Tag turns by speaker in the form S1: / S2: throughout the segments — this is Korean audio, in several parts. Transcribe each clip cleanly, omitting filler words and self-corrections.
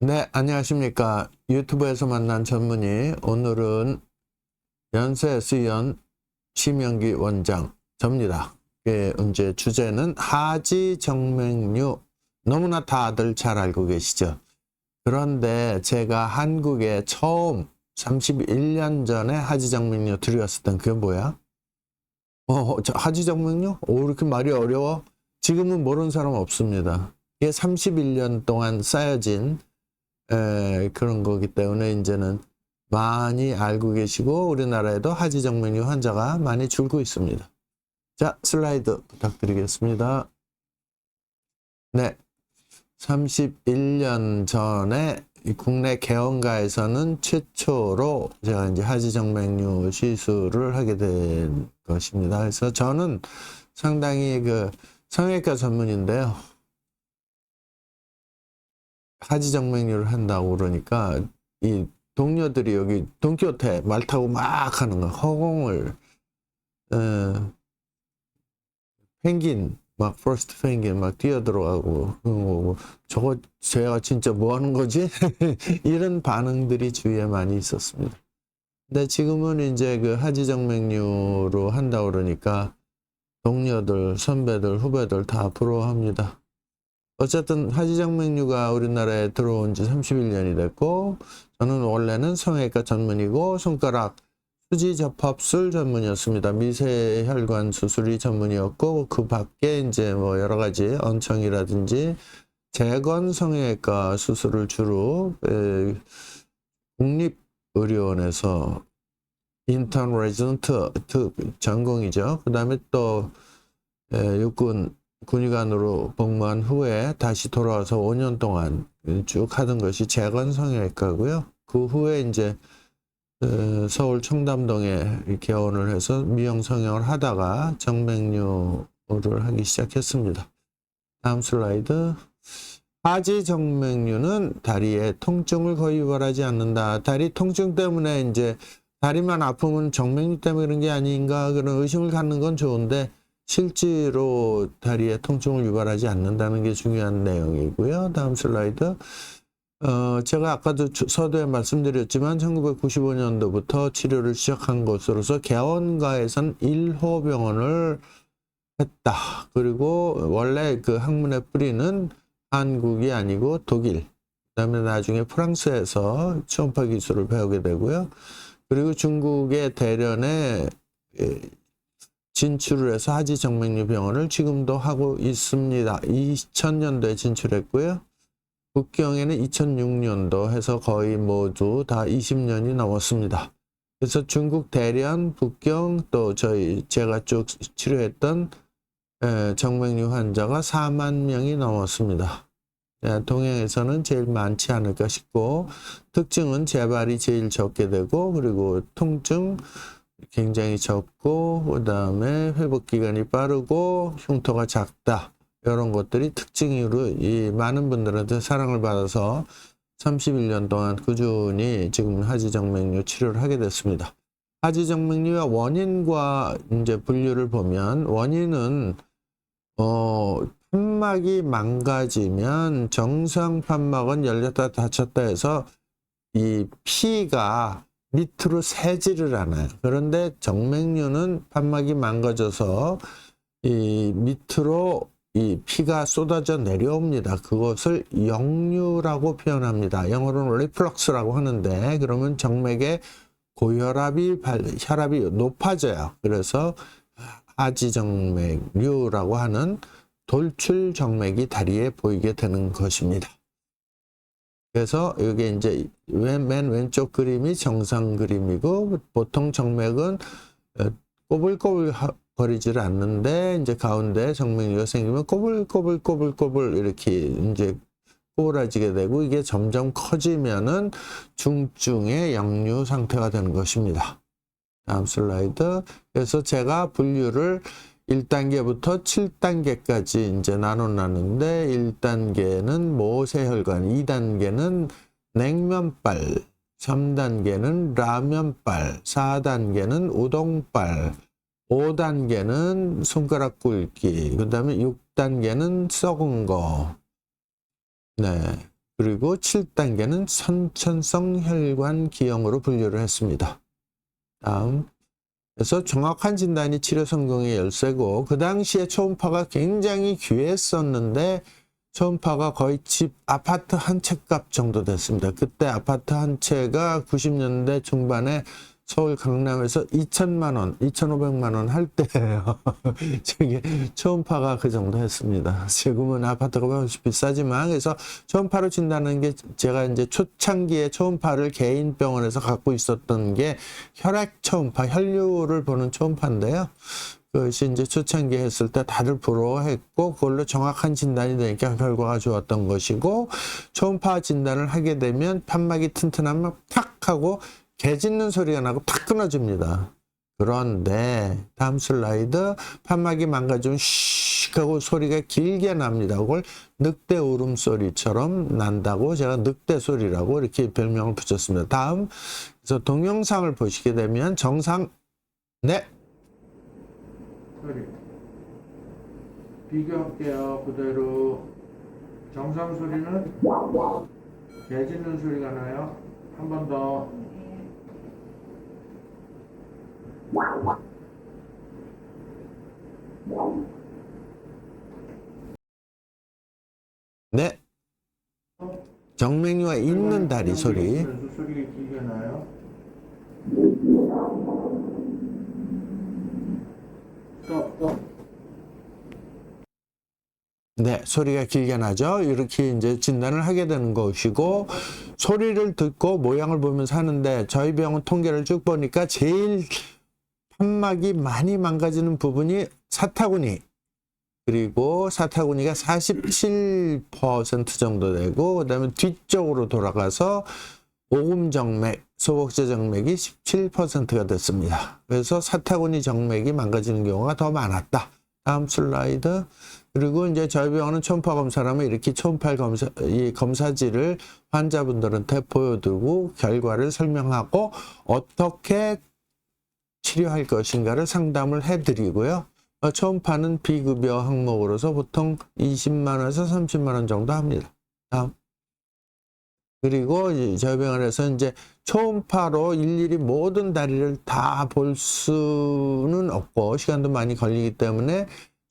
S1: 네, 안녕하십니까. 유튜브에서 만난 전문의, 오늘은 연세수연 심영기 원장 접니다. 이제 주제는 하지정맥류, 너무나 다들 잘 알고 계시죠. 그런데 제가 한국에 처음 31년 전에 하지정맥류 들여왔었던 그게 뭐야? 하지정맥류? 이렇게 말이 어려워? 지금은 모르는 사람 없습니다. 이게 31년 동안 쌓여진 그런 거기 때문에 이제는 많이 알고 계시고 우리나라에도 하지정맥류 환자가 많이 줄고 있습니다. 자, 슬라이드 부탁드리겠습니다. 네, 31년 전에 국내 개원가에서는 최초로 제가 이제 하지정맥류 시술을 하게 된 것입니다. 그래서 저는 상당히 성형외과 전문인데요. 하지정맥류를 한다고 그러니까 이 동료들이 여기 돈키호테 말 타고 막 하는 거, 허공을 펭귄 막 퍼스트 펭귄 막 뛰어들어가고 저거 제가 진짜 뭐 하는 거지? 이런 반응들이 주위에 많이 있었습니다. 근데 지금은 이제 하지정맥류로 한다고 그러니까 동료들, 선배들, 후배들 다 부러워합니다. 어쨌든 하지정맥류가 우리나라에 들어온 지 31년이 됐고, 저는 원래는 성형외과 전문이고 손가락 수지접합술 전문이었습니다. 미세혈관 수술이 전문이었고, 그 밖에 이제 뭐 여러 가지 언청이라든지 재건 성형외과 수술을 주로 국립의료원에서 인턴 레지던트 전공이죠. 그 다음에 또 육군 군의관으로 복무한 후에 다시 돌아와서 5년 동안 쭉 하던 것이 재건 성형외과고요. 그 후에 이제 서울 청담동에 개원을 해서 미용 성형을 하다가 정맥류를 하기 시작했습니다. 다음 슬라이드. 하지정맥류는 다리의 통증을 거의 유발하지 않는다. 다리 통증 때문에 이제 다리만 아프면 정맥류 때문에 그런 게 아닌가 그런 의심을 갖는 건 좋은데 실제로 다리에 통증을 유발하지 않는다는 게 중요한 내용이고요. 다음 슬라이드. 제가 아까도 서두에 말씀드렸지만 1995년도부터 치료를 시작한 것으로서 개원가에선 1호 병원을 했다. 그리고 원래 그 학문의 뿌리는 한국이 아니고 독일, 그다음에 나중에 프랑스에서 초음파 기술을 배우게 되고요. 그리고 중국의 대련에 진출을 해서 하지정맥류 병원을 지금도 하고 있습니다. 2000년도에 진출했고요. 북경에는 2006년도 해서 거의 모두 다 20년이 넘었습니다. 그래서 중국 대련, 북경 또 제가 쭉 치료했던 정맥류 환자가 4만 명이 넘었습니다. 동양에서는 제일 많지 않을까 싶고 특징은 재발이 제일 적게 되고 그리고 통증 굉장히 적고 그 다음에 회복 기간이 빠르고 흉터가 작다. 이런 것들이 특징으로 이 많은 분들한테 사랑을 받아서 31년 동안 꾸준히 지금 하지정맥류 치료를 하게 됐습니다. 하지정맥류의 원인과 이제 분류를 보면 원인은 판막이 망가지면 정상 판막은 열렸다 닫혔다 해서 이 피가 밑으로 새지를 않아요. 그런데 정맥류는 판막이 망가져서 이 밑으로 이 피가 쏟아져 내려옵니다. 그것을 역류라고 표현합니다. 영어로는 리플럭스라고 하는데 그러면 정맥의 혈압이 높아져요. 그래서 하지정맥류라고 하는 돌출 정맥이 다리에 보이게 되는 것입니다. 그래서 이게 이제 맨 왼쪽 그림이 정상 그림이고 보통 정맥은 꼬불꼬불 거리질 않는데 이제 가운데 정맥류가 생기면 꼬불꼬불 이렇게 이제 꼬부라지게 되고 이게 점점 커지면은 중증의 역류 상태가 되는 것입니다. 다음 슬라이드. 그래서 제가 분류를 1단계부터 7단계까지 이제 나눠놨는데 1단계는 모세혈관, 2단계는 냉면발, 3단계는 라면발, 4단계는 우동발, 5단계는 손가락 굵기, 그 다음에 6단계는 썩은 거. 네. 그리고 7단계는 선천성 혈관 기형으로 분류를 했습니다. 다음. 그래서 정확한 진단이 치료 성공의 열쇠고, 그 당시에 초음파가 굉장히 귀했었는데 초음파가 거의 집 아파트 한 채 값 정도 됐습니다. 그때 아파트 한 채가 90년대 중반에 서울 강남에서 2천만 원, 2,500만 원 할 때예요. 저게 초음파가 그 정도 했습니다. 지금은 아파트가 훨씬 비싸지만, 그래서 초음파로 진단하는 게, 제가 이제 초창기에 초음파를 개인 병원에서 갖고 있었던 게 혈액 초음파, 혈류를 보는 초음파인데요. 그것이 이제 초창기에 했을 때 다들 부러워했고, 그걸로 정확한 진단이 되니까 결과가 좋았던 것이고, 초음파 진단을 하게 되면 판막이 튼튼하면 탁 하고 개 짖는 소리가 나고 탁 끊어집니다. 그런데 다음 슬라이드, 판막이 망가지면 슉 하고 소리가 길게 납니다. 그걸 늑대 울음소리처럼 난다고 제가 늑대 소리라고 이렇게 별명을 붙였습니다. 다음, 그래서 동영상을 보시게 되면 정상, 네.
S2: 소리 비교할게요. 그대로 정상 소리는 개 짖는 소리가 나요. 한 번 더.
S1: 네. 정맥류가 있는 다리 소리.
S2: 소리가 길게 나요. 스톱.
S1: 네, 소리가 길게 나죠. 이렇게 이제 진단을 하게 되는 것이고, 소리를 듣고 모양을 보면서 하는데, 저희 병원 통계를 쭉 보니까 제일 판막이 많이 망가지는 부분이 사타구니, 그리고 사타구니가 47% 정도 되고, 그 다음에 뒤쪽으로 돌아가서 오금정맥, 소복제 정맥이 17%가 됐습니다. 그래서 사타구니 정맥이 망가지는 경우가 더 많았다. 다음 슬라이드. 그리고 이제 저희 병원은 초음파 검사를 하면 이렇게 초음파 검사, 이 검사지를 환자분들한테 보여드리고 결과를 설명하고 어떻게 치료할 것인가를 상담을 해드리고요. 초음파는 비급여 항목으로서 보통 20만 원에서 30만 원 정도 합니다. 다음. 그리고 저희 병원에서 이제 초음파로 일일이 모든 다리를 다 볼 수는 없고 시간도 많이 걸리기 때문에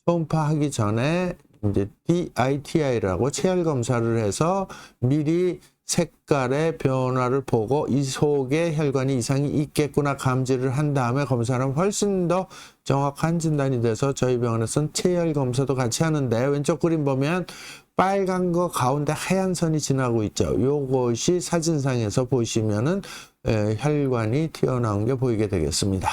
S1: 초음파 하기 전에 이제 DITI라고 체열 검사를 해서 미리 색깔의 변화를 보고 이 속에 혈관이 이상이 있겠구나 감지를 한 다음에 검사하면 훨씬 더 정확한 진단이 돼서 저희 병원에서는 체열 검사도 같이 하는데, 왼쪽 그림 보면 빨간 거 가운데 하얀 선이 지나고 있죠. 요것이 사진상에서 보시면은 혈관이 튀어나온 게 보이게 되겠습니다.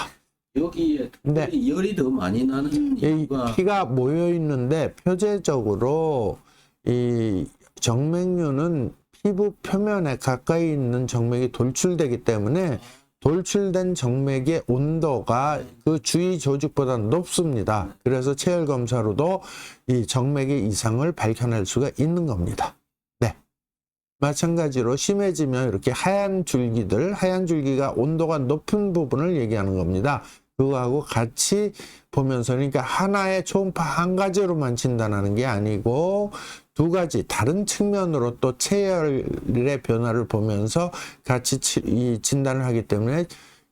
S3: 여기에
S1: 네.
S3: 열이 더 많이 나는 이유가
S1: 피가 모여 있는데 표제적으로 이 정맥류는 피부 표면에 가까이 있는 정맥이 돌출되기 때문에 돌출된 정맥의 온도가 그 주위 조직보다 높습니다. 그래서 체열 검사로도 이 정맥의 이상을 밝혀낼 수가 있는 겁니다. 네. 마찬가지로 심해지면 이렇게 하얀 줄기가 온도가 높은 부분을 얘기하는 겁니다. 그거하고 같이 보면서, 그러니까 하나의 초음파 한 가지로만 진단하는 게 아니고 두 가지 다른 측면으로 또 체열의 변화를 보면서 같이 이 진단을 하기 때문에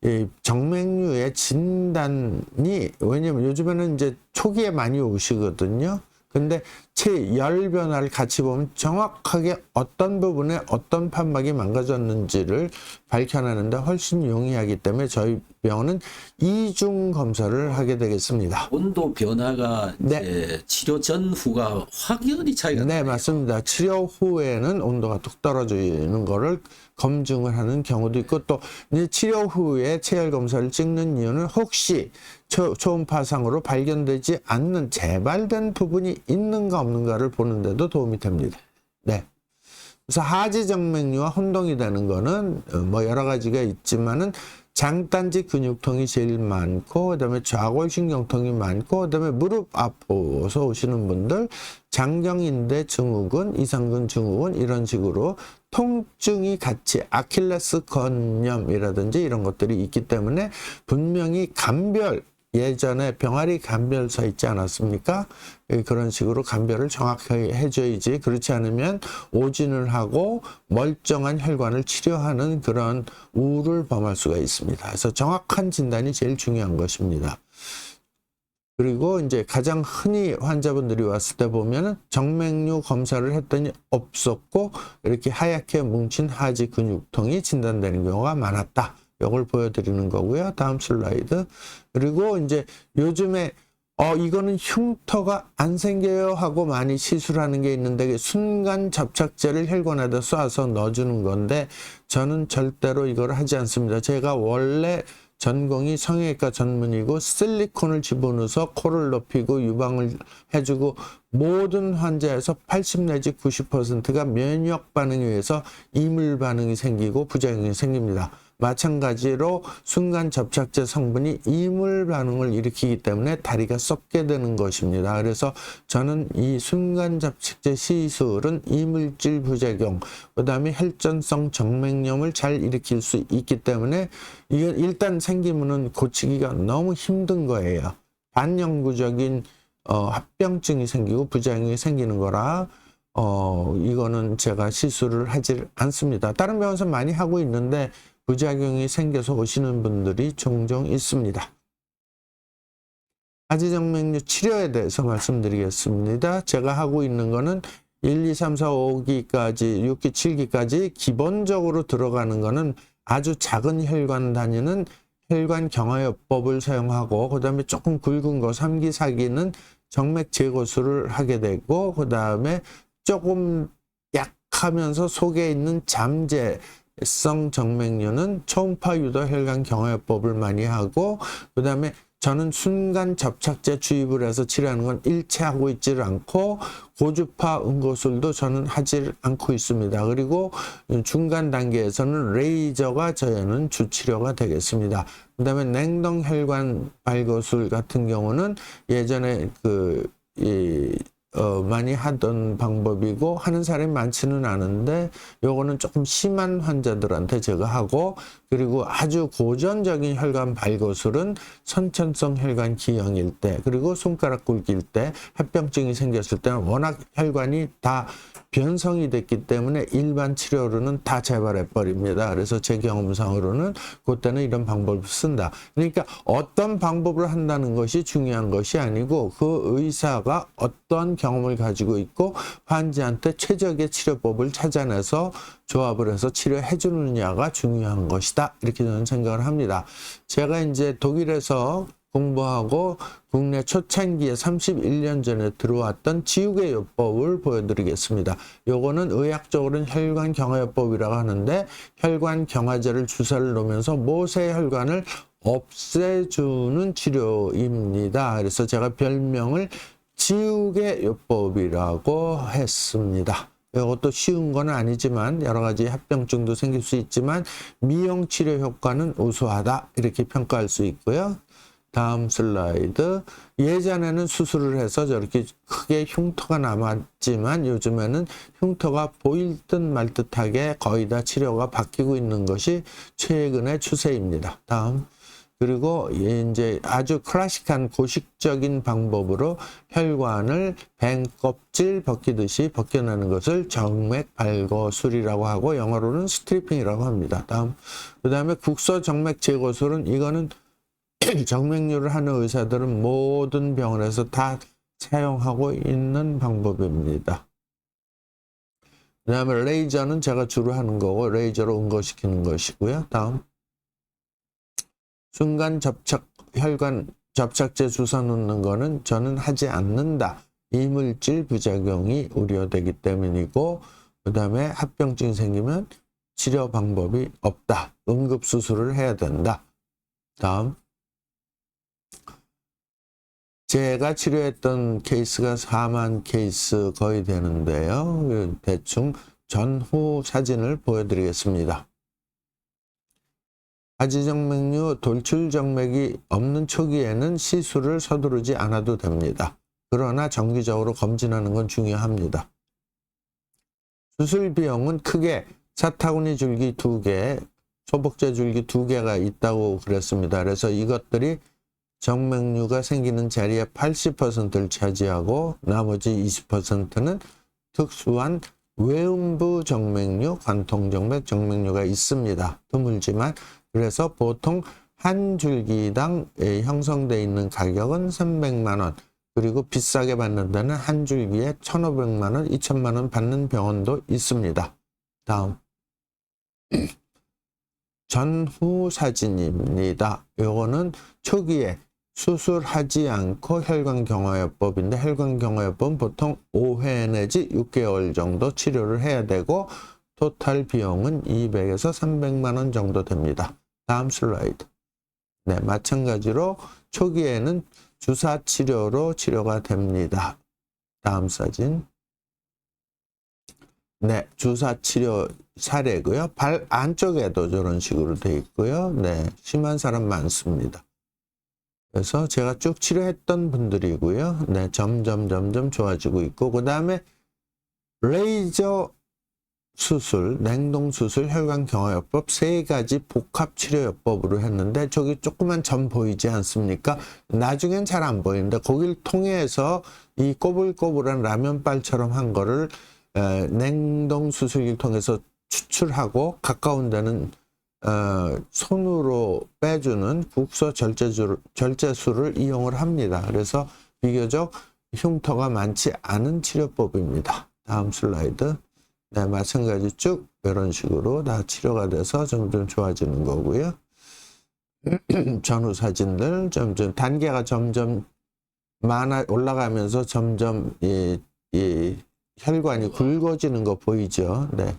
S1: 이 정맥류의 진단이, 왜냐면 요즘에는 이제 초기에 많이 오시거든요. 근데 체열 변화를 같이 보면 정확하게 어떤 부분에 어떤 판막이 망가졌는지를 밝혀내는데 훨씬 용이하기 때문에 저희 병원은 이중 검사를 하게 되겠습니다.
S3: 온도 변화가
S1: 네.
S3: 이제 치료 전후가 확연히 차이가
S1: 네,
S3: 나요.
S1: 맞습니다. 치료 후에는 온도가 뚝 떨어지는 거를 검증을 하는 경우도 있고, 또 이제 치료 후에 체열 검사를 찍는 이유는 혹시 초음파상으로 발견되지 않는 재발된 부분이 있는가 없는가를 보는데도 도움이 됩니다. 네. 그래서 하지정맥류와 혼동이 되는 거는 뭐 여러 가지가 있지만은 장단지 근육통이 제일 많고, 그다음에 좌골신경통이 많고, 그다음에 무릎 아파서 오시는 분들, 장경인대 증후군, 이상근 증후군 이런 식으로 통증이 같이 아킬레스 건염이라든지 이런 것들이 있기 때문에 분명히 감별 예전에 병아리 감별서 있지 않았습니까? 그런 식으로 감별을 정확하게 해줘야지, 그렇지 않으면 오진을 하고 멀쩡한 혈관을 치료하는 그런 우를 범할 수가 있습니다. 그래서 정확한 진단이 제일 중요한 것입니다. 그리고 이제 가장 흔히 환자분들이 왔을 때 보면은 정맥류 검사를 했더니 없었고 이렇게 하얗게 뭉친 하지 근육통이 진단되는 경우가 많았다. 이걸 보여드리는 거고요. 다음 슬라이드. 그리고 이제 요즘에 이거는 흉터가 안 생겨요 하고 많이 시술하는 게 있는데, 순간 접착제를 혈관에다 쏴서 넣어주는 건데 저는 절대로 이걸 하지 않습니다. 제가 원래 전공이 성형외과 전문이고 실리콘을 집어넣어서 코를 높이고 유방을 해주고 모든 환자에서 80 내지 90%가 면역 반응에 의해서 이물 반응이 생기고 부작용이 생깁니다. 마찬가지로 순간 접착제 성분이 이물 반응을 일으키기 때문에 다리가 썩게 되는 것입니다. 그래서 저는 이 순간 접착제 시술은 이물질 부작용, 그 다음에 혈전성 정맥염을 잘 일으킬 수 있기 때문에 이건 일단 생기면은 고치기가 너무 힘든 거예요. 반영구적인 합병증이 생기고 부작용이 생기는 거라 이거는 제가 시술을 하지 않습니다. 다른 병원에서 많이 하고 있는데 부작용이 생겨서 오시는 분들이 종종 있습니다. 하지정맥류 치료에 대해서 말씀드리겠습니다. 제가 하고 있는 거는 1, 2, 3, 4, 5기까지 6기, 7기까지 기본적으로 들어가는 거는 아주 작은 혈관 다니는 혈관 경화요법을 사용하고, 그 다음에 조금 굵은 거 3기, 4기는 정맥 제거술을 하게 되고, 그 다음에 조금 약하면서 속에 있는 잠재성 정맥류는 초음파 유도 혈관 경화요법을 많이 하고, 그 다음에 저는 순간 접착제 주입을 해서 치료하는 건 일체하고 있지를 않고, 고주파 응고술도 저는 하지 않고 있습니다. 그리고 중간 단계에서는 레이저가 저희는 주치료가 되겠습니다. 그 다음에 냉동혈관 발거술 같은 경우는 예전에 많이 하던 방법이고 하는 사람이 많지는 않은데, 요거는 조금 심한 환자들한테 제가 하고, 그리고 아주 고전적인 혈관 발거술은 선천성 혈관 기형일 때, 그리고 손가락 굵길 때, 합병증이 생겼을 때는 워낙 혈관이 다 변성이 됐기 때문에 일반 치료로는 다 재발해 버립니다. 그래서 제 경험상으로는 그때는 이런 방법을 쓴다. 그러니까 어떤 방법을 한다는 것이 중요한 것이 아니고, 그 의사가 어떤 경험을 가지고 있고 환자한테 최적의 치료법을 찾아내서 조합을 해서 치료해 주느냐가 중요한 것이다. 이렇게 저는 생각을 합니다. 제가 이제 독일에서 공부하고 국내 초창기에 31년 전에 들어왔던 지우개 요법을 보여드리겠습니다. 요거는 의학적으로는 혈관 경화요법이라고 하는데, 혈관 경화제를 주사를 놓으면서 모세혈관을 없애주는 치료입니다. 그래서 제가 별명을 지우개 요법이라고 했습니다. 이것도 쉬운 건 아니지만 여러 가지 합병증도 생길 수 있지만 미용 치료 효과는 우수하다, 이렇게 평가할 수 있고요. 다음 슬라이드. 예전에는 수술을 해서 저렇게 크게 흉터가 남았지만 요즘에는 흉터가 보일 듯 말 듯하게 거의 다 치료가 바뀌고 있는 것이 최근의 추세입니다. 다음. 그리고 이제 아주 클래식한 고식적인 방법으로 혈관을 뱀 껍질 벗기듯이 벗겨내는 것을 정맥 발거술이라고 하고, 영어로는 스트리핑이라고 합니다. 다음. 그 다음에 국소 정맥 제거술은, 이거는 정맥류를 하는 의사들은 모든 병원에서 다 사용하고 있는 방법입니다. 그 다음에 레이저는 제가 주로 하는 거고, 레이저로 응고시키는 것이고요. 다음. 순간 혈관 접착제 주사 놓는 거는 저는 하지 않는다. 이물질 부작용이 우려되기 때문이고, 그 다음에 합병증이 생기면 치료 방법이 없다. 응급수술을 해야 된다. 다음. 제가 치료했던 케이스가 4만 케이스 거의 되는데요. 대충 전후 사진을 보여드리겠습니다. 하지정맥류 돌출정맥이 없는 초기에는 시술을 서두르지 않아도 됩니다. 그러나 정기적으로 검진하는 건 중요합니다. 수술 비용은 크게 사타구니 줄기 2개, 소복제 줄기 2개가 있다고 그랬습니다. 그래서 이것들이 정맥류가 생기는 자리의 80%를 차지하고 나머지 20%는 특수한 외음부 정맥류, 관통정맥 정맥류가 있습니다. 드물지만 그래서 보통 한 줄기당 형성되어 있는 가격은 300만 원, 그리고 비싸게 받는 데는 한 줄기에 1,500만 원, 2,000만 원 받는 병원도 있습니다. 다음 전후 사진입니다. 요거는 초기에 수술하지 않고 혈관경화요법인데, 혈관경화요법은 보통 5회 내지 6개월 정도 치료를 해야 되고 토탈 비용은 200에서 300만 원 정도 됩니다. 다음 슬라이드. 네, 마찬가지로 초기에는 주사 치료로 치료가 됩니다. 다음 사진. 네, 주사 치료 사례고요. 발 안쪽에도 저런 식으로 돼 있고요. 네, 심한 사람 많습니다. 그래서 제가 쭉 치료했던 분들이고요. 네, 점점 좋아지고 있고, 그 다음에 레이저 수술, 냉동 수술, 혈관경화요법 3가지 복합 치료요법으로 했는데, 저기 조그만 점 보이지 않습니까? 나중엔 잘 안 보이는데 거길 통해서 이 꼬불꼬불한 라면발처럼 한 거를 냉동 수술기를 통해서 추출하고 가까운 데는 손으로 빼주는 국소 절제술을 이용을 합니다. 그래서 비교적 흉터가 많지 않은 치료법입니다. 다음 슬라이드. 네, 마찬가지 쭉 이런 식으로 다 치료가 돼서 점점 좋아지는 거고요. 전후 사진들 점점 단계가 점점 올라가면서 점점 이 혈관이 굵어지는 거 보이죠? 네.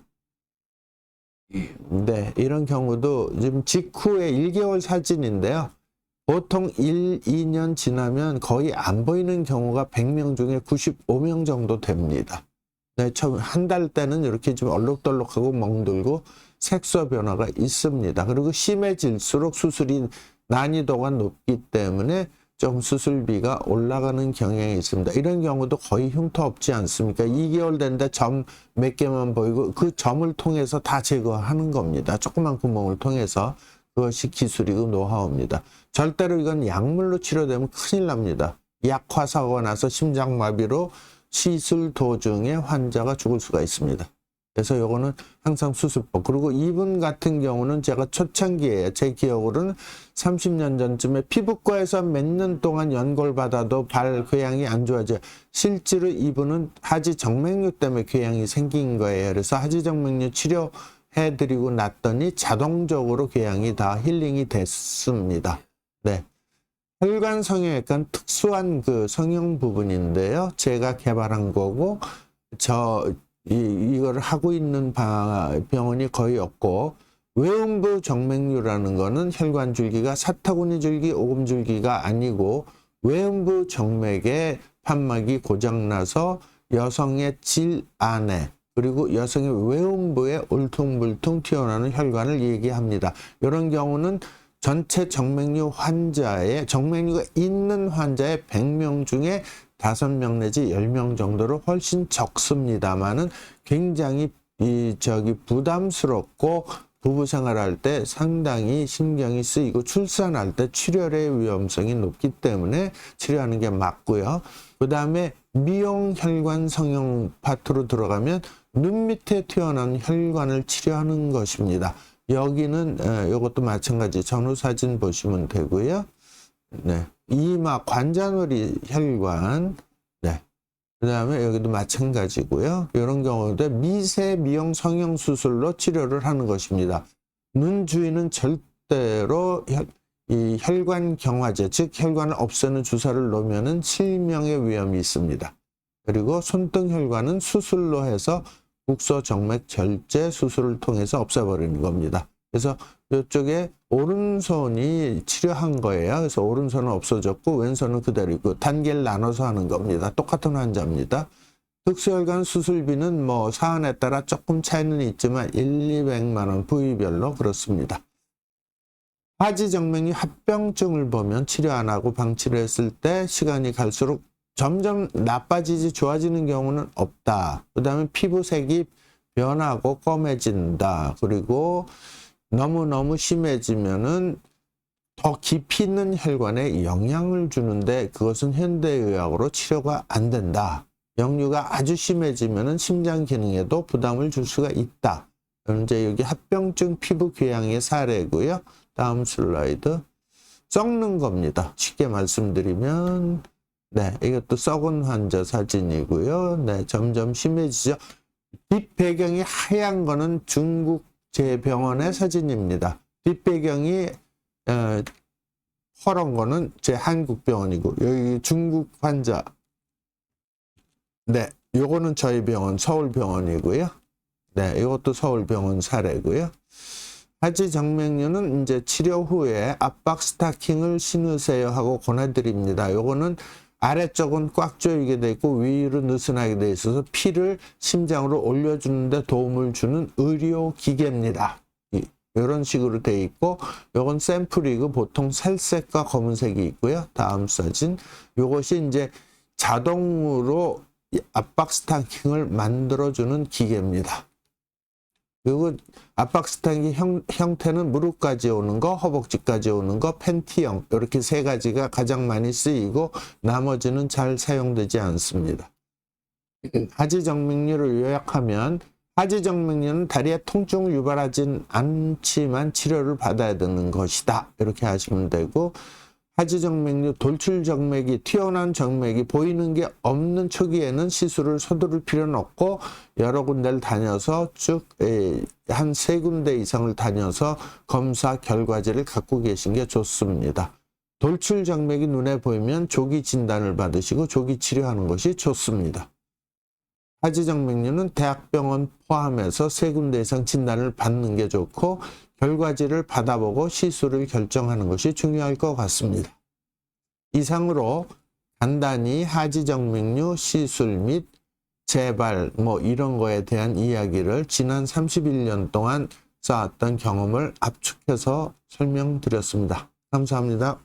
S1: 네, 이런 경우도 지금 직후에 1개월 사진인데요. 보통 1, 2년 지나면 거의 안 보이는 경우가 100명 중에 95명 정도 됩니다. 네, 처음 한 달 때는 이렇게 좀 얼룩덜룩하고 멍들고 색소 변화가 있습니다. 그리고 심해질수록 수술이 난이도가 높기 때문에 좀 수술비가 올라가는 경향이 있습니다. 이런 경우도 거의 흉터 없지 않습니까? 2개월 됐는데 점 몇 개만 보이고 그 점을 통해서 다 제거하는 겁니다. 조그만 구멍을 통해서. 그것이 기술이고 노하우입니다. 절대로 이건 약물로 치료되면 큰일 납니다. 약화사고가 나서 심장마비로 시술 도중에 환자가 죽을 수가 있습니다. 그래서 요거는 항상 수술법. 그리고 이분 같은 경우는 제가 초창기에 제 기억으로는 30년 전쯤에 피부과에서 몇 년 동안 연골받아도 발 궤양이 안 좋아져요. 실제로 이분은 하지 정맥류 때문에 궤양이 생긴 거예요. 그래서 하지 정맥류 치료해드리고 났더니 자동적으로 궤양이 다 힐링이 됐습니다. 네. 혈관 성형외과는 특수한 그 성형 부분인데요. 제가 개발한 거고, 이걸 하고 있는 병원이 거의 없고, 외음부 정맥류라는 거는 혈관 줄기가 사타구니 줄기, 오금 줄기가 아니고 외음부 정맥의 판막이 고장나서 여성의 질 안에 그리고 여성의 외음부에 울퉁불퉁 튀어나오는 혈관을 얘기합니다. 이런 경우는 전체 정맥류 정맥류가 있는 환자의 100명 중에 5명 내지 10명 정도로 훨씬 적습니다만은 굉장히 부담스럽고 부부 생활할 때 상당히 신경이 쓰이고 출산할 때 출혈의 위험성이 높기 때문에 치료하는 게 맞고요. 그 다음에 미용 혈관 성형 파트로 들어가면 눈 밑에 튀어나온 혈관을 치료하는 것입니다. 여기는 이것도 마찬가지 전후 사진 보시면 되고요. 네, 이마 관자놀이 혈관, 네, 그 다음에 여기도 마찬가지고요. 이런 경우도 미세 미용 성형 수술로 치료를 하는 것입니다. 눈 주위는 절대로 이 혈관 경화제, 즉 혈관을 없애는 주사를 놓으면은 실명의 위험이 있습니다. 그리고 손등 혈관은 수술로 해서 국소 정맥 절제 수술을 통해서 없애버리는 겁니다. 그래서 이쪽에 오른손이 치료한 거예요. 그래서 오른손은 없어졌고 왼손은 그대로 있고 단계를 나눠서 하는 겁니다. 똑같은 환자입니다. 특수혈관 수술비는 뭐 사안에 따라 조금 차이는 있지만 200만 원 부위별로 그렇습니다. 하지정맥류 합병증을 보면 치료 안 하고 방치를 했을 때 시간이 갈수록 점점 나빠지지 좋아지는 경우는 없다. 그 다음에 피부색이 변하고 검해진다. 그리고 너무너무 심해지면은 더 깊이 있는 혈관에 영향을 주는데 그것은 현대의학으로 치료가 안 된다. 역류가 아주 심해지면은 심장 기능에도 부담을 줄 수가 있다. 이제 여기 합병증 피부 궤양의 사례고요. 다음 슬라이드. 썩는 겁니다. 쉽게 말씀드리면 네, 이것도 썩은 환자 사진이고요. 네, 점점 심해지죠. 뒷배경이 하얀 거는 중국 제 병원의 사진입니다. 뒷배경이 허런 거는 제 한국 병원이고 여기 중국 환자. 네, 요거는 저희 병원 서울병원이고요. 네, 이것도 서울병원 사례고요. 하지정맥류는 이제 치료 후에 압박 스타킹을 신으세요 하고 권해드립니다. 요거는 아래쪽은 꽉 조이게 돼 있고 위로 느슨하게 돼 있어서 피를 심장으로 올려주는데 도움을 주는 의료 기계입니다. 이런 식으로 돼 있고 요건 샘플이고 보통 살색과 검은색이 있고요. 다음 사진. 요것이 이제 자동으로 압박 스타킹을 만들어주는 기계입니다. 그리고 압박 스타킹 형태는 무릎까지 오는 거, 허벅지까지 오는 거, 팬티형 이렇게 세 가지가 가장 많이 쓰이고 나머지는 잘 사용되지 않습니다. 하지정맥류를 요약하면 하지정맥류는 다리에 통증을 유발하진 않지만 치료를 받아야 되는 것이다. 이렇게 하시면 되고 하지정맥류 돌출정맥이 튀어나온 정맥이 보이는 게 없는 초기에는 시술을 서두를 필요는 없고 여러 군데를 다녀서 쭉 한 3군데 이상을 다녀서 검사 결과지를 갖고 계신 게 좋습니다. 돌출정맥이 눈에 보이면 조기 진단을 받으시고 조기 치료하는 것이 좋습니다. 하지정맥류는 대학병원 포함해서 3군데 이상 진단을 받는 게 좋고 결과지를 받아보고 시술을 결정하는 것이 중요할 것 같습니다. 이상으로 간단히 하지정맥류 시술 및 재발 이런 거에 대한 이야기를 지난 31년 동안 쌓았던 경험을 압축해서 설명드렸습니다. 감사합니다.